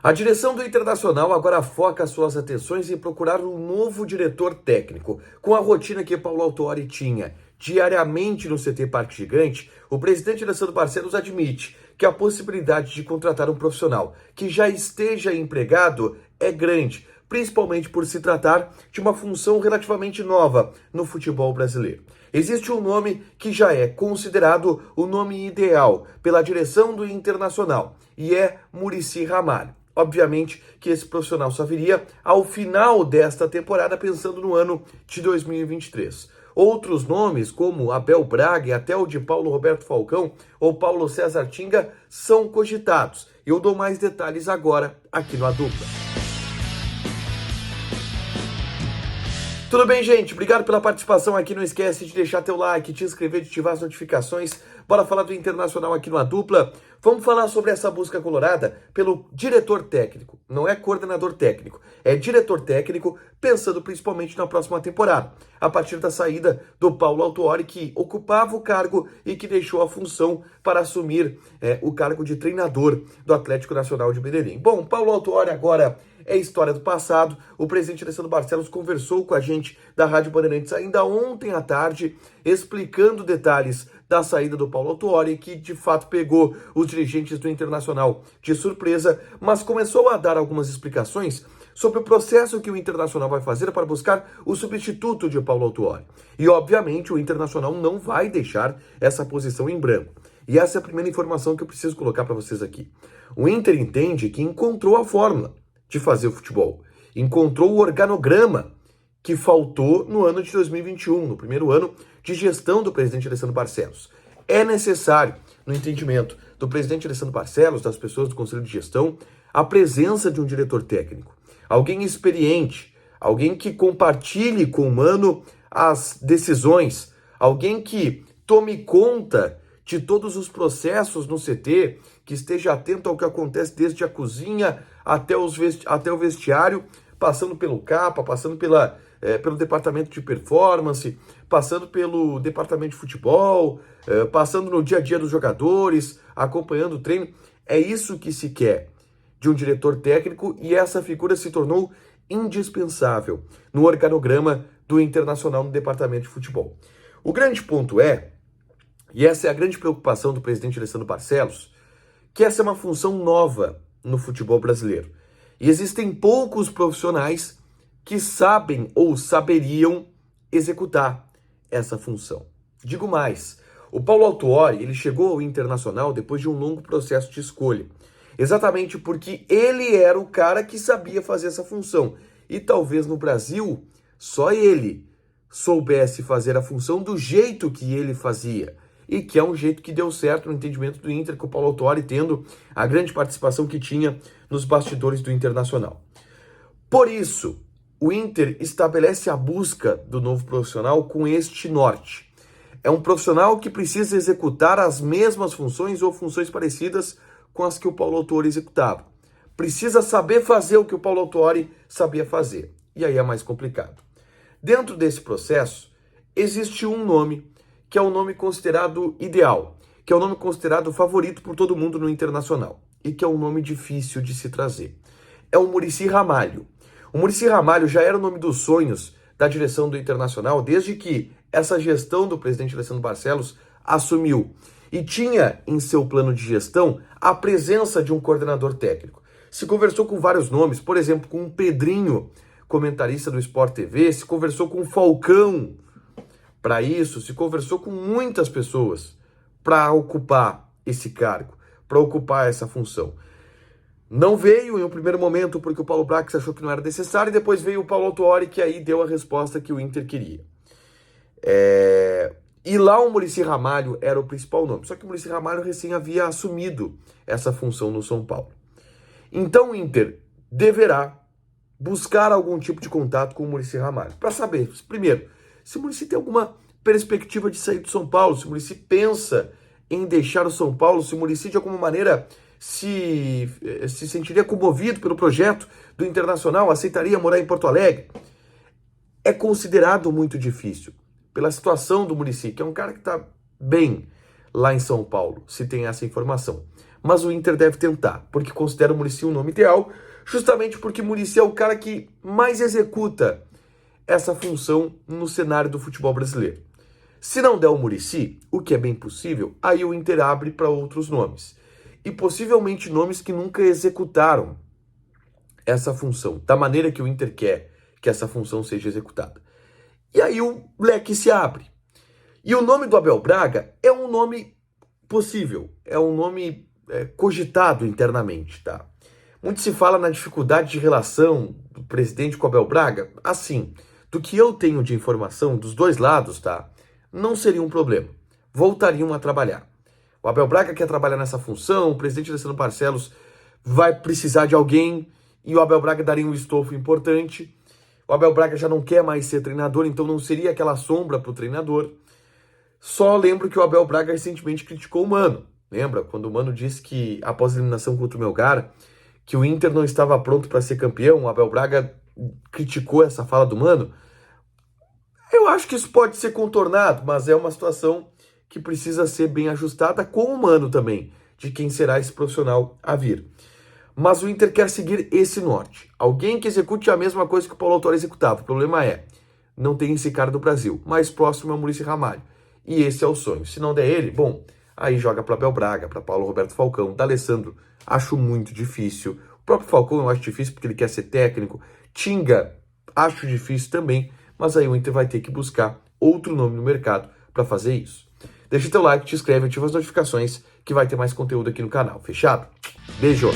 A direção do Internacional agora foca suas atenções em procurar um novo diretor técnico. Com a rotina que Paulo Autuori tinha diariamente no CT Parque Gigante, o presidente Alessandro Barcelos admite que a possibilidade de contratar um profissional que já esteja empregado é grande, principalmente por se tratar de uma função relativamente nova no futebol brasileiro. Existe um nome que já é considerado o nome ideal pela direção do Internacional e é Muricy Ramalho. Obviamente que esse profissional só viria ao final desta temporada, pensando no ano de 2023. Outros nomes, como Abel Braga e até o de Paulo Roberto Falcão ou Paulo César Tinga, são cogitados. Eu dou mais detalhes agora aqui no A Dupla. Tudo bem, gente? Obrigado pela participação aqui. Não esquece de deixar teu like, te inscrever, de ativar as notificações. Bora falar do Internacional aqui no A Dupla. Vamos falar sobre essa busca colorada pelo diretor técnico. Não é coordenador técnico, é diretor técnico, pensando principalmente na próxima temporada, a partir da saída do Paulo Autuori, que ocupava o cargo e que deixou a função para assumir o cargo de treinador do Atlético Nacional de Medellín. Bom, Paulo Autuori agora é história do passado. O presidente Alessandro Barcelos conversou com a gente da Rádio Bandeirantes ainda ontem à tarde, explicando detalhes da saída do Paulo Autuori, que de fato pegou os dirigentes do Internacional de surpresa, mas começou a dar algumas explicações sobre o processo que o Internacional vai fazer para buscar o substituto de Paulo Autuori. E, obviamente, o Internacional não vai deixar essa posição em branco. E essa é a primeira informação que eu preciso colocar para vocês aqui. O Inter entende que encontrou a fórmula de fazer o futebol. Encontrou o organograma que faltou no ano de 2021, no primeiro ano de gestão do presidente Alessandro Barcelos. É necessário, no entendimento do presidente Alessandro Barcelos, das pessoas do Conselho de Gestão, a presença de um diretor técnico. Alguém experiente, alguém que compartilhe com o Mano as decisões, alguém que tome conta de todos os processos no CT, que esteja atento ao que acontece desde a cozinha até o vestiário, passando pelo CAPA, passando pelo departamento de performance, passando pelo departamento de futebol, passando no dia a dia dos jogadores, acompanhando o treino. É isso que se quer de um diretor técnico e essa figura se tornou indispensável no organograma do Internacional no departamento de futebol. O grande ponto é, e essa é a grande preocupação do presidente Alessandro Barcelos, que essa é uma função nova no futebol brasileiro. E existem poucos profissionais que sabem ou saberiam executar essa função. Digo mais, o Paulo Autuori, ele chegou ao Internacional depois de um longo processo de escolha, exatamente porque ele era o cara que sabia fazer essa função. E talvez no Brasil, só ele soubesse fazer a função do jeito que ele fazia. E que é um jeito que deu certo no entendimento do Inter, com o Paulo Autuori tendo a grande participação que tinha nos bastidores do Internacional. Por isso, o Inter estabelece a busca do novo profissional com este norte. É um profissional que precisa executar as mesmas funções ou funções parecidas com as que o Paulo Autuori executava. Precisa saber fazer o que o Paulo Autuori sabia fazer. E aí é mais complicado. Dentro desse processo, existe um nome que é o nome considerado ideal, que é o nome considerado favorito por todo mundo no Internacional, e que é um nome difícil de se trazer. É o Muricy Ramalho. O Muricy Ramalho já era o nome dos sonhos da direção do Internacional desde que essa gestão do presidente Alessandro Barcelos assumiu. E tinha em seu plano de gestão a presença de um coordenador técnico. Se conversou com vários nomes, por exemplo, com o Pedrinho, comentarista do Sport TV, se conversou com o Falcão, para isso, se conversou com muitas pessoas para ocupar esse cargo, para ocupar essa função. Não veio em um primeiro momento porque o Paulo Brax achou que não era necessário, e depois veio o Paulo Autuori, que aí deu a resposta que o Inter queria. E lá o Muricy Ramalho era o principal nome, só que o Muricy Ramalho recém havia assumido essa função no São Paulo. Então o Inter deverá buscar algum tipo de contato com o Muricy Ramalho, para saber, primeiro, se o Muricy tem alguma perspectiva de sair do São Paulo, se o Muricy pensa em deixar o São Paulo, se o Muricy de alguma maneira se sentiria comovido pelo projeto do Internacional, aceitaria morar em Porto Alegre. É considerado muito difícil, pela situação do Muricy, que é um cara que está bem lá em São Paulo, se tem essa informação. mas o Inter deve tentar, porque considera o Muricy um nome ideal, justamente porque Muricy é o cara que mais executa essa função no cenário do futebol brasileiro. Se não der o Muricy, o que é bem possível, aí o Inter abre para outros nomes. E possivelmente nomes que nunca executaram essa função, da maneira que o Inter quer que essa função seja executada. E aí o leque se abre. E o nome do Abel Braga é um nome possível, é um nome cogitado internamente, tá? Muito se fala na dificuldade de relação do presidente com o Abel Braga. Assim, do que eu tenho de informação dos dois lados, tá? Não seria um problema. Voltariam a trabalhar. O Abel Braga quer trabalhar nessa função, o presidente Alessandro Barcelos vai precisar de alguém e o Abel Braga daria um estofo importante. O Abel Braga já não quer mais ser treinador, então não seria aquela sombra para o treinador. Só lembro que o Abel Braga recentemente criticou o Mano. Lembra? Quando o Mano disse que, após a eliminação contra o Melgar, que o Inter não estava pronto para ser campeão, o Abel Braga criticou essa fala do Mano. Eu acho que isso pode ser contornado, mas é uma situação que precisa ser bem ajustada com o Mano também, de quem será esse profissional a vir. Mas o Inter quer seguir esse norte. Alguém que execute a mesma coisa que o Paulo Autuori executava. O problema é, não tem esse cara do Brasil. Mais próximo é o Muricy Ramalho. E esse é o sonho. Se não der ele, bom, aí joga para Abel Braga, para Paulo Roberto Falcão, D'Alessandro. Acho muito difícil. O próprio Falcão eu acho difícil porque ele quer ser técnico. Tinga, acho difícil também. Mas aí o Inter vai ter que buscar outro nome no mercado para fazer isso. Deixa teu like, te inscreve, ativa as notificações que vai ter mais conteúdo aqui no canal. Fechado? Beijo!